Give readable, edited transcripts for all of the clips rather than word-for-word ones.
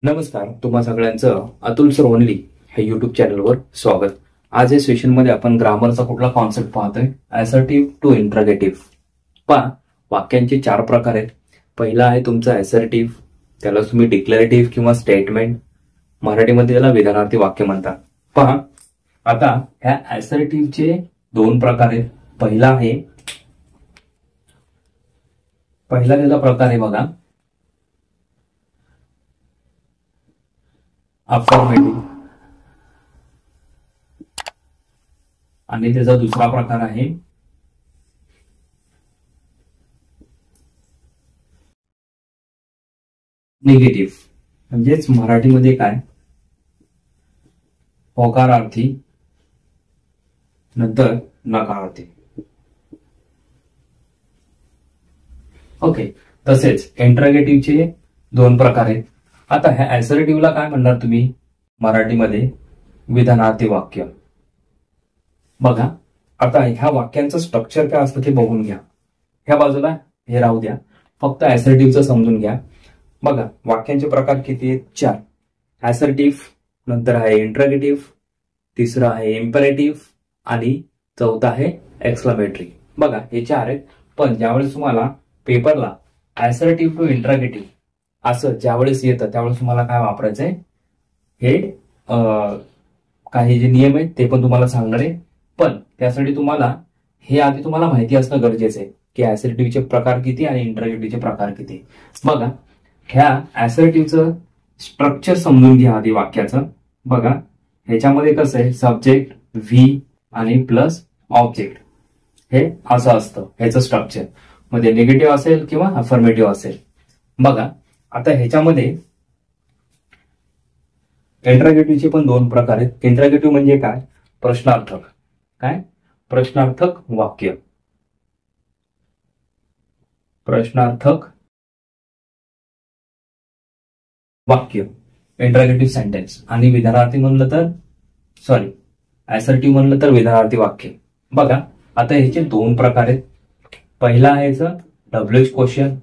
नमस्कार, तुम्हा सगळ्यांचं अतुल सर ओनली हे युट्यूब चॅनलवर स्वागत. आज या सेशनमध्ये आपण ग्रामरचा कुठला कॉन्सेप्ट पाहतोय, असर्टिव्ह टू इंट्रोगेटिव्ह. पहा, वाक्यांचे 4 प्रकार आहेत. पहिला आहे तुमचा असर्टिव्ह, त्याला तुम्ही डिक्लेरेटिव्ह किंवा स्टेटमेंट, मराठीमध्ये त्याला विधानार्थी वाक्य म्हणतात. पहा, आता ह्या असर्टिव्हचे 2 प्रकार आहेत. पहिला त्याचा प्रकार आहे बघा, अफर्मेटिव्ह, आणि त्याचा दुसरा प्रकार आहे निगेटिव्ह. म्हणजेच मराठीमध्ये काय, होकारार्थी नंतर नकारार्थी. ओके, तसेच इंट्रोगेटिव्हचे 2 प्रकार आहेत. आता ह्या असर्टिव्हला काय म्हणणार तुम्ही मराठीमध्ये, विधानार्थी वाक्य. बघा, आता ह्या वाक्यांचं स्ट्रक्चर काय असतं ते बघून घ्या. ह्या बाजूला हे राहू द्या, फक्त असर्टिव्हचं समजून घ्या. बघा, वाक्यांचे प्रकार किती आहेत? 4. असर्टिव्ह, नंतर आहे इंट्रोगेटिव्ह, तिसरा आहे इम्पेरेटिव्ह आणि चौथा आहे एक्सक्लेमेटरी. बघा, हे 4 आहेत. पण ज्यावेळेस तुम्हाला पेपरला असर्टिव्ह टू इंट्रोगेटिव्ह असं ज्यावेळेस येतं त्यावेळेस तुम्हाला काय वापरायचंय, हे काही जे नियम आहेत ते पण तुम्हाला सांगणार आहे. पण त्यासाठी तुम्हाला हे आधी तुम्हाला माहिती असणं गरजेचं आहे की असर्टिव्हचे प्रकार किती आणि इंट्रोगेटिव्हचे प्रकार किती. बघा, ह्या असर्टिव्हचं स्ट्रक्चर समजून घ्या आधी वाक्याचं. बघा, ह्याच्यामध्ये कसं आहे, सब्जेक्ट, व्ही आणि प्लस ऑब्जेक्ट, हे असं असतं ह्याचं स्ट्रक्चर. मध्ये निगेटिव्ह असेल किंवा अफर्मेटिव्ह असेल. बघा, आता ह्याच्यामध्ये इंट्रोगेटिव्हचे पण 2 प्रकार आहेत. इंट्रोगेटिव्ह म्हणजे काय, प्रश्नार्थक. काय, प्रश्नार्थक वाक्य, प्रश्नार्थक वाक्य, इंट्रोगेटिव्ह सेंटेन्स. आणि विधानार्थी म्हणलं तर असर्टिव्ह म्हणलं तर विधानार्थी वाक्य. बघा, आता ह्याचे 2 प्रकार आहेत. पहिला आहे WH क्वेश्चन,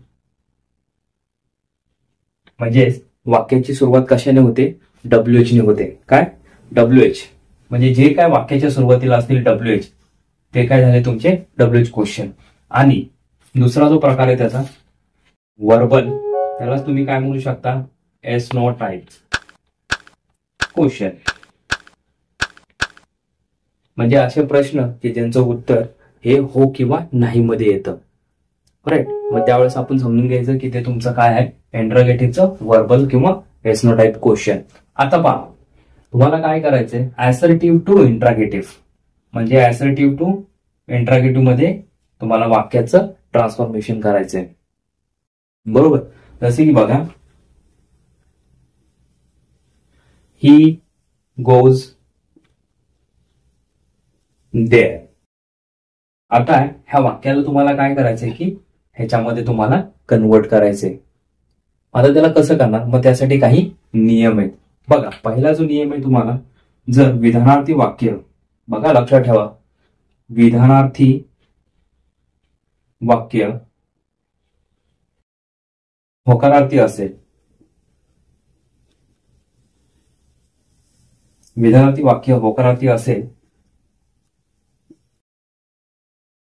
म्हणजे वाक्याची सुरुवात कशाने होते, WH ने होते. काय, WH म्हणजे जे काय वाक्याच्या सुरुवातीला असतील WH, ते काय झाले तुमचे WH क्वेश्चन. आणि दुसरा जो प्रकार आहे त्याचा वर्बल, त्यालाच तुम्ही काय म्हणू शकता, एस नो टाइप क्वेश्चन. म्हणजे असे प्रश्न की ज्यांचं उत्तर हे हो किंवा नाही मध्ये येतं. राईट. मग त्यावेळेस आपण समजून घ्यायचं की ते तुमचं काय आहे, इंट्रोगेटिव्हचं वर्बल किंवा एस नो टाइप क्वेश्चन. आता पहा, तुम्हाला काय करायचंय, असर्टिव्ह टू इंट्रोगेटिव्ह, म्हणजे असर्टिव्ह टू इंट्रोगेटिव्ह मध्ये तुम्हाला वाक्याचं ट्रान्सफॉर्मेशन करायचंय. बरोबर. जसे की बघा, ही गोज देअर. आता ह्या वाक्याला तुम्हाला काय करायचंय की ह्याच्यामध्ये तुम्हाला कन्वर्ट करायचंय. आता त्याला कसं करणार, मग त्यासाठी काही नियम आहेत. बघा, पहिला जो नियम आहे तुम्हाला, जर विधानार्थी वाक्य, बघा लक्षात ठेवा, विधानार्थी वाक्य होकारार्थी असेल, विधानार्थी वाक्य होकारार्थी असेल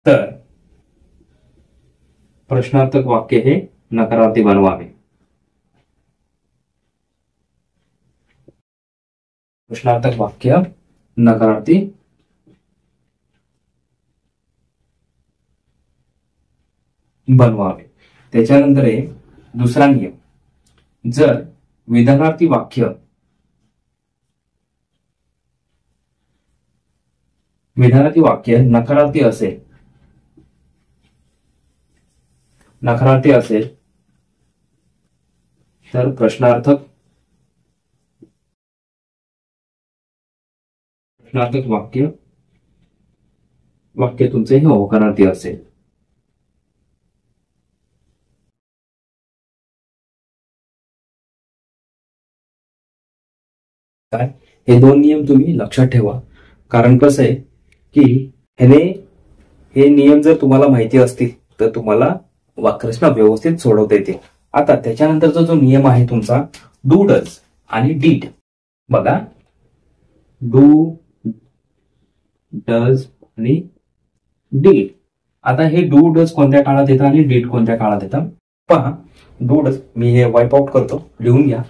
तर प्रश्नार्थक वाक्य हे नकारार्थी बनवावे. प्रश्नार्थक वाक्य नकारार्थी बनवावे. त्याच्यानंतर आहे दुसरा नियम, जर विधानार्थी वाक्य नकारार्थी असेल तर प्रश्नार्थक वाक्य तुमचे हे होकारार्थी असेल. काय, हे 2 नियम तुम्ही लक्षात ठेवा. कारण कसं आहे की हे नियम जर तुम्हाला माहिती असतील तर तुम्हाला वाक्यरचना व्यवस्थित सोडवता येते. आता त्याच्यानंतरचा जो नियम आहे तुमचा डू डज आणि डीड. बघा, डू डज आणि डीड. आता हे डू डज कोणत्या काळात येतं आणि डीड कोणत्या काळात येतं पहा. डू डज मी हे वाईप आउट करतो, लिहून घ्या.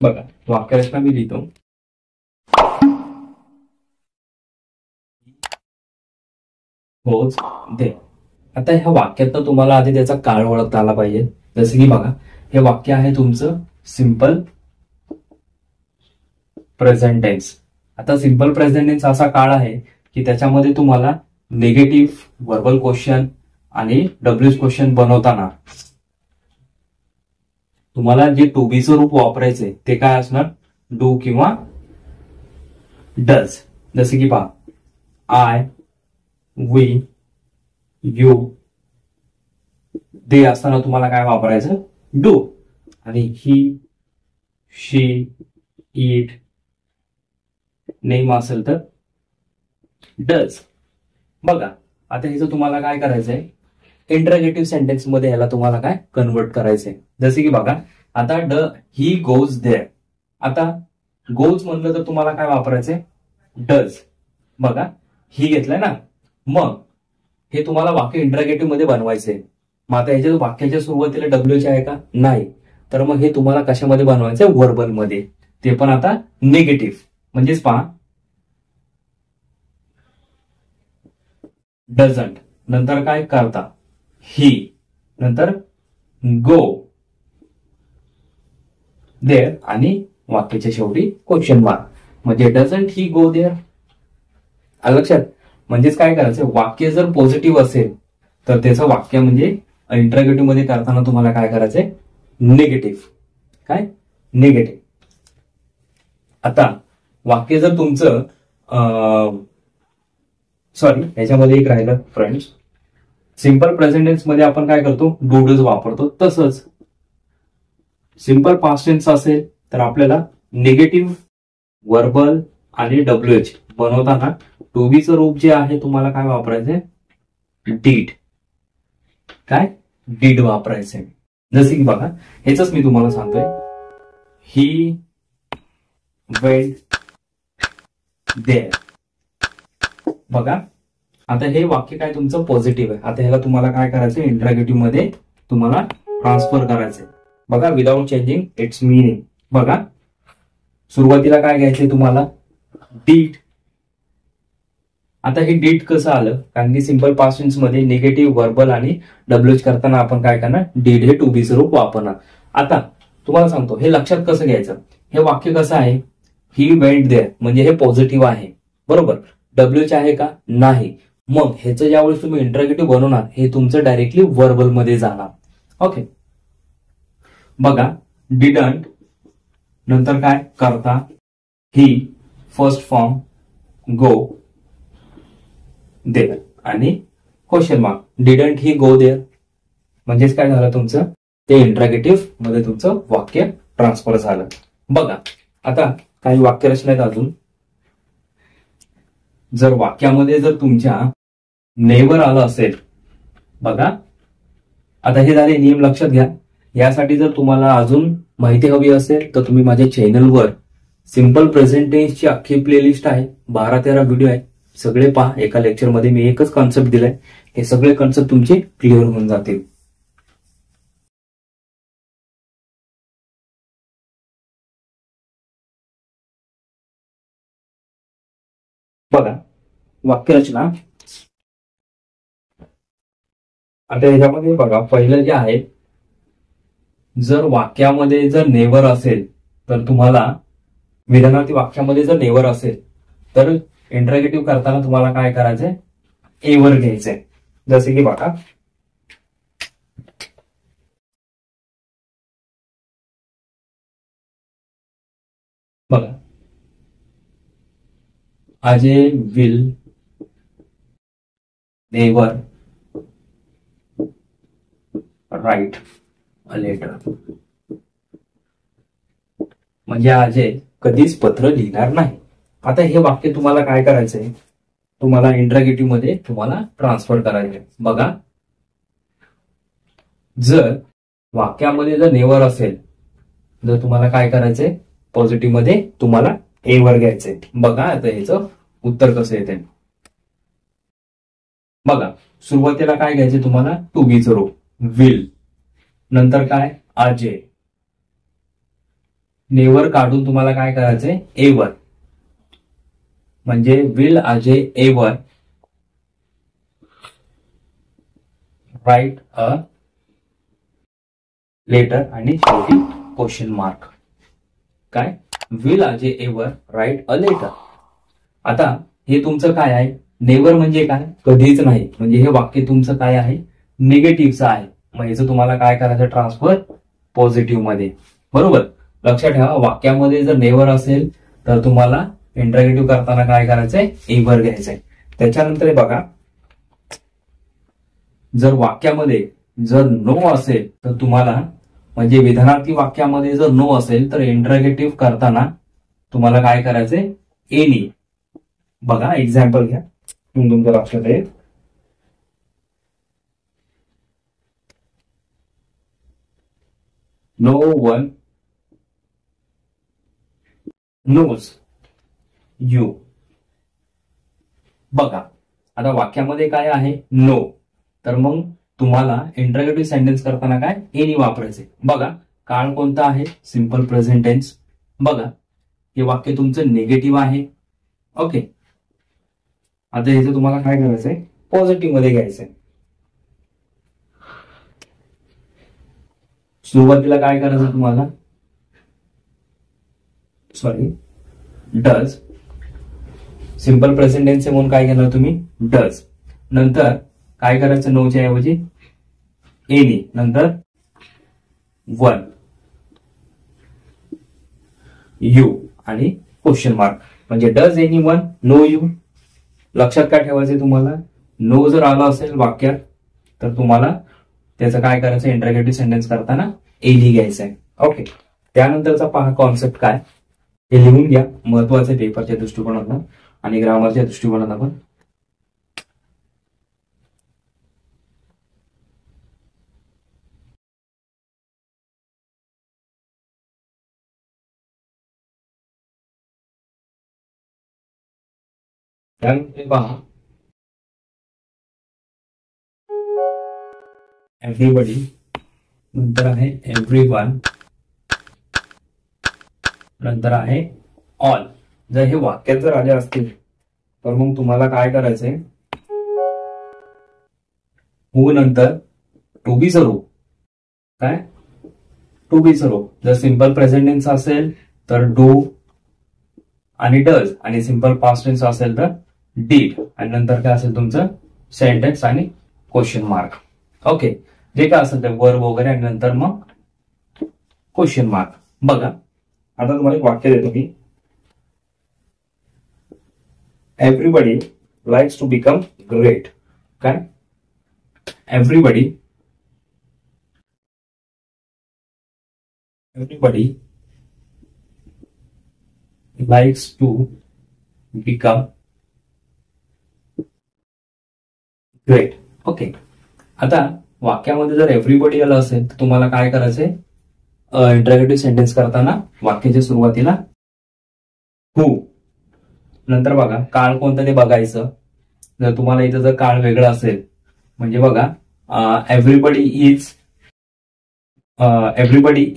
बघा, वाक्यरचना मी लिहितो. होच दे. आता ह्या वाक्यात तुम्हाला आधी त्याचा काळ ओळखता आला पाहिजे. जसं की बघा, हे वाक्य आहे तुमचं सिंपल प्रेझेंट टेन्स. आता सिंपल प्रेझेंट टेन्स असा काळ आहे की त्याच्यामध्ये तुम्हाला निगेटिव्ह व्हर्बल क्वेश्चन आणि डब्ल्यूच क्वेश्चन बनवताना तुम्हाला जे टू बीचं रूप वापरायचे ते काय असणार, डू किंवा डज. जसे की पहा, आय, वी, यू, दे असताना तुम्हाला काय वापरायचं, डू. आणि ही, शी, इट, नेम असेल तर डज. बघा, आता ह्याचं तुम्हाला काय करायचंय, इंटरगेटिव्ह सेंटेन्स मध्ये ह्याला तुम्हाला काय कन्वर्ट करायचंय. जसे की बघा, आता ही गोज देअर. आता गोज म्हणलं तर तुम्हाला काय वापरायचंय, डज. बघा, ही घेतलंय ना, मग हे तुम्हाला वाक्य इंटरगेटिव्ह मध्ये बनवायचंय. मग आता ह्याच्या वाक्याच्या सुरुवातीला डब्ल्यूच आहे का, नाही. तर मग हे तुम्हाला कशामध्ये बनवायचंय, वर्बल मध्ये, ते पण आता निगेटिव्ह. म्हणजेच पहा, डझंट नंतर काय करता, ही, नंतर गो देअर आणि वाक्याच्या शेवटी क्वेश्चन मार्क. म्हणजे डझंट ही गो देअर. लक्षात. म्हणजेच काय करायचं, वाक्य जर पॉझिटिव्ह असेल तर त्याचं वाक्य म्हणजे इंटरगेटिव्ह मध्ये करताना तुम्हाला काय करायचंय, निगेटिव्ह. काय, निगेटिव्ह. आता वाक्य जर तुमचं सॉरी, याच्यामध्ये एक राहिलं फ्रेंड्स, सिंपल प्रेझेंट टेन्स मध्ये आपण काय करतो, डू डज वापरतो. तसंच सिंपल पास्ट टेन्स असेल तर आपल्याला निगेटिव्ह वर्बल आणि डब्ल्यूएच बनवताना टू बीचं रूप जे आहे तुम्हाला काय वापरायचंय, डीड. काय, डीड वापरायचंय. जसे की बघा, हेच मी तुम्हाला सांगतोय, ही वेंट देअर. बघा, आता हे वाक्य काय तुमचं पॉझिटिव्ह आहे. आता ह्याला तुम्हाला काय करायचं, इंटरगेटिव्ह मध्ये तुम्हाला ट्रान्सफर करायचंय. बघा, विदाउट चेंजिंग इट्स मीनिंग. बघा, सुरुवातीला काय घ्यायचंय तुम्हाला, डीड. आता हे डीड कसं आलं, कारण की सिंपल पास्ट टेन्स मध्ये निगेटिव्ह वर्बल आणि डब्ल्यूच करताना आपण काय करणार, डीड हे टू बीचं रूप वापरणार. आता तुम्हाला सांगतो हे लक्षात कसं घ्यायचं. हे वाक्य कसं आहे, ही वेंट देअर म्हणजे हे पॉझिटिव्ह आहे, बरोबर. डब्ल्यूच आहे का, नाही. मग ह्याचं ज्यावेळेस तुम्ही इंटरगेटिव्ह बनवणार, हे तुमचं डायरेक्टली वर्बल मध्ये जाणार. ओके. बघा, डिडंट नंतर काय करता, ही फर्स्ट फॉर्म, गो देअर आणि question mark. Didn't he go there म्हणजेच काय झालं तुमचं, ते इंटरगेटिव्ह मध्ये तुमचं वाक्य ट्रान्सफर झालं. बघा, आता काही वाक्यरचना आहेत अजून. जर वाक्यामध्ये जर तुमच्या नेवर आलं असेल, बघा आता हे झाले नियम, लक्षात घ्या. यासाठी जर तुम्हाला अजून माहिती हवी असेल तर तुम्ही माझ्या चॅनलवर सिंपल प्रेझेंट टेन्सची अख्खी प्लेलिस्ट आहे, 12-13 व्हिडिओ आहे, सगळे पहा. एका लेक्चरमध्ये मी एकच कॉन्सेप्ट दिलाय, हे सगळे कॉन्सेप्ट तुमचे क्लिअर होऊन जातील. बघा, वाक्यरचना आता ह्याच्यामध्ये बघा, पहिलं जे आहे, जर वाक्यामध्ये जर नेवर असेल तर तुम्हाला विधानार्थी वाक्यामध्ये जर नेवर असेल तर इंटरगेटिव्ह करताना तुम्हाला काय करायचंय, एवर घ्यायचंय. जसे की बघा, बघा, Ajay will never write a letter. म्हणजे अजय कधीच पत्र लिहिणार नाही. आता हे वाक्य तुम्हाला काय करायचंय, तुम्हाला इंट्रोगेटिव्ह मध्ये तुम्हाला ट्रान्सफर करायचंय. बघा, जर वाक्यामध्ये जर नेवर असेल जर तुम्हाला काय करायचंय, पॉझिटिव्ह मध्ये तुम्हाला एवर घ्यायचंय. बघा आता ह्याचं उत्तर कसं येते. बघा, सुरुवातीला काय घ्यायचे तुम्हाला, टू बी चं रूप विल, नंतर काय अजय, नेवर काढून तुम्हाला काय करायचंय, एवर, म्हणजे will Ajay ever write a letter आणि शेवटी क्वेश्चन मार्क. काय, will Ajay ever write a letter. आता हे तुमचं काय आहे, नेवर म्हणजे काय, कधीच नाही. म्हणजे हे वाक्य तुमचं काय आहे, निगेटिव्हचं आहे. मग याचं तुम्हाला काय करायचं, ट्रान्सफर पॉझिटिव्ह मध्ये. बरोबर, लक्षात ठेवा, वाक्यामध्ये जर नेवर असेल तर तुम्हाला इंट्रोगेटिव्ह करताना काय करायचंय, एवर घ्यायचंय. त्याच्यानंतर हे बघा, जर वाक्यामध्ये जर नो असेल तर तुम्हाला, म्हणजे विधानार्थी वाक्यामध्ये जर नो असेल तर इंट्रोगेटिव्ह करताना तुम्हाला काय करायचंय, एनी. बघा एक्झाम्पल घ्या, तुमच्या लक्षात आहे. No one knows you. बघा, आता वाक्यामध्ये काय आहे, नो, तर मग तुम्हाला इंट्रोगेटिव्ह सेंटेन्स करताना काय, एनी वापरायचे. बघा, काळ कोणता आहे, सिंपल प्रेझेंट टेन्स. बघा, हे वाक्य तुमचं निगेटिव्ह आहे. ओके, आता ह्याचं तुम्हाला काय करायचंय, पॉझिटिव्ह मध्ये घ्यायचंय. सुरुवातीला काय करायचं तुम्हाला, sorry, does, simple present tense म्हणून काय केलं तुम्ही, डज. नंतर काय करायचं, नोच्या ऐवजी एनी, नंतर वन, यू आणि क्वेश्चन मार्क. म्हणजे does anyone know you. लक्षात काय ठेवायचं तुम्हाला, नो जर आला असेल वाक्यात तर तुम्हाला त्याचं काय करायचं, इंट्रोगेटिव्ह सेंटेन्स करताना एनी घ्यायचंय. ओके, त्यानंतरचा पहा कॉन्सेप्ट काय, हे लिहून घ्या, महत्वाचे पेपरच्या दृष्टिकोनातून आणि ग्रामरच्या दृष्टिकोनातून. त्यानंतर पहा, एव्हरीबडी, नंतर आहे एव्हरीवन, नंतर आहे ऑल. जर हे वाक्यात जर आले असतील तर मग तुम्हाला काय करायचंय, हू नंतर टू बी चं रूप, काय, टू बी चं रूप. जर सिंपल प्रेझेंट टेन्स असेल तर डू आणि डज, आणि सिंपल पास्ट टेन्स असेल तर डीड, आणि नंतर काय असेल तुमचं सेंटेन्स आणि क्वेश्चन मार्क. ओके, जे काय असेल ते वर्ब वगैरे, आणि नंतर मग क्वेश्चन मार्क. बघा, आता तुम्हाला एक वाक्य देतो मी, everybody likes to become great. काय, एव्हरीबडी likes to become great. Okay, आता वाक्यामध्ये जर एव्हरीबडी आलं असेल तर तुम्हाला काय करायचंय, इंट्रोगेटिव्ह सेंटेन्स करताना वाक्याच्या सुरुवातीला हू, नंतर बघा काळ कोणतं ते बघायचं. जर तुम्हाला इथं जर काळ वेगळं असेल, म्हणजे बघा, everybody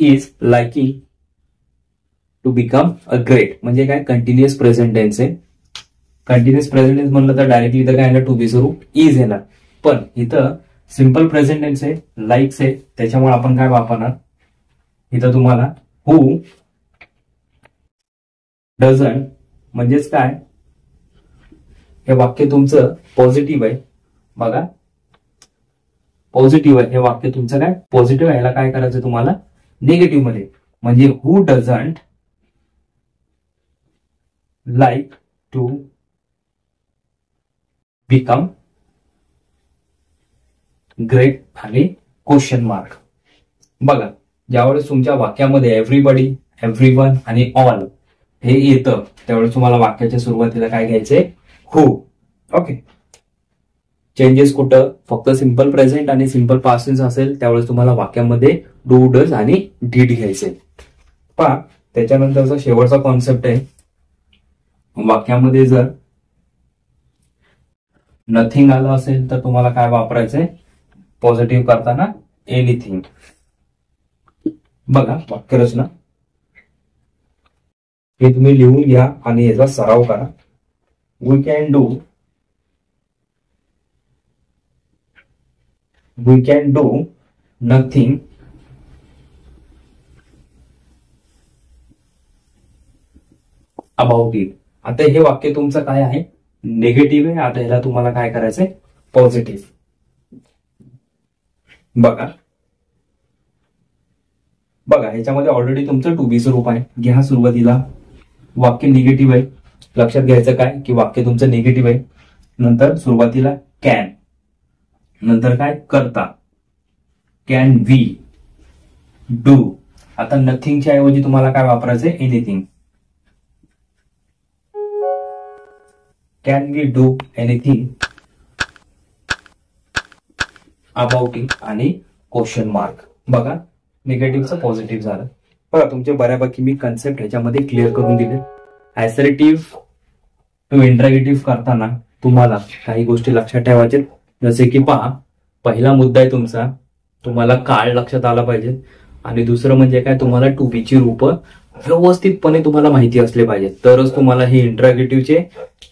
is liking to become a great, म्हणजे काय, कंटिन्युअस प्रेझेंट टेन्स आहे. कंटिन्युअस प्रेझेंट टेन्स म्हणलं तर डायरेक्टली इथं काय येणार, टू बी चं रूप इज येणार. पण इथं सिंपल प्रेझेंट टेन्स आहे, लाईक्स आहे, त्याच्यामुळे आपण काय वापरणार, इथं तुम्हाला हू डझंट, म्हणजेच काय, हे वाक्य तुमचं पॉझिटिव्ह आहे. बघा, पॉझिटिव्ह आहे हे वाक्य तुमचं, काय पॉझिटिव्ह आहे, याला काय करायचं तुम्हाला निगेटिव्ह मध्ये. म्हणजे who doesn't like to become great आणि क्वेश्चन मार्क. बघा, ज्यावेळेस तुमच्या वाक्यामध्ये एव्हरीबडी, एव्हरीवन आणि ऑल हे येतं त्यावेळेस तुम्हाला वाक्याच्या सुरुवातीला काय घ्यायचंय? हू. ओके. चेंजेस कुठं? फक्त सिंपल प्रेझेंट आणि सिंपल पास्ट टेन्स असेल त्यावेळेस तुम्हाला वाक्यामध्ये डू, डज आणि डीड घ्यायचे. पहा, त्याच्यानंतरचा शेवटचा कॉन्सेप्ट आहे, वाक्यामध्ये जर नथिंग आलं असेल तर तुम्हाला काय वापरायचंय पॉझिटिव्ह करताना? एनिथिंग. बघा, वाक्यरचना हे तुम्ही लिहून घ्या आणि याचा सराव करा. We can do nothing about it. आता हे वाक्य तुमचं काय आहे? निगेटिव्ह आहे. आता ह्याला तुम्हाला काय करायचंय? पॉझिटिव्ह. बघा ह्याच्यामध्ये ऑलरेडी तुमचं टू बीचं रूप आहे. घ्या सुरुवातीला वाक्य निगेटिव्ह आहे. लक्षात घ्यायचं काय की वाक्य तुमचं निगेटिव्ह आहे. नंतर सुरुवातीला कॅन, नंतर काय? करता. Can we do. आता नथिंगच्या ऐवजी तुम्हाला काय वापरायचंय? Anything. Can we do anything about it आणि क्वेश्चन मार्क. बघा, निगेटिव्हचं पॉझिटिव्ह झालं. बघा, तुमचे बऱ्यापैकी मी कन्सेप्ट ह्याच्यामध्ये क्लिअर करून दिले. ऍसर्टिव्ह टू इंटरॅगेटिव्ह करताना तुम्हाला काही गोष्टी लक्षात ठेवायच्या, जसे की पहा, पहिला मुद्दा आहे तुमचा, तुम्हाला काळ लक्षात आला पाहिजे. आणि दुसरं म्हणजे काय? तुम्हाला टू बीची रूप व्यवस्थितपणे तुम्हाला माहिती असले पाहिजे. तरच तुम्हाला हे इंटरॅगेटिव्हचे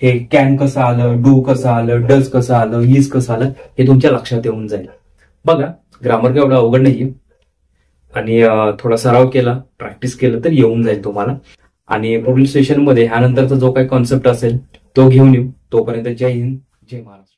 हे कॅन कसं आलं, डू कसं आलं, डज कसं आलं, इज कसं आलं हे तुमच्या लक्षात येऊन जाईल. बघा, ग्रामर काय एवढं अवघड नाहीये आणि थोडा सराव केला, प्रॅक्टिस केलं तर येऊन जाईल तुम्हाला. आणि पुढील सेशनमध्ये ह्यानंतरचा जो काही कॉन्सेप्ट असेल तो घेऊन येऊ. तोपर्यंत जय हिंद, जय महाराष्ट्र.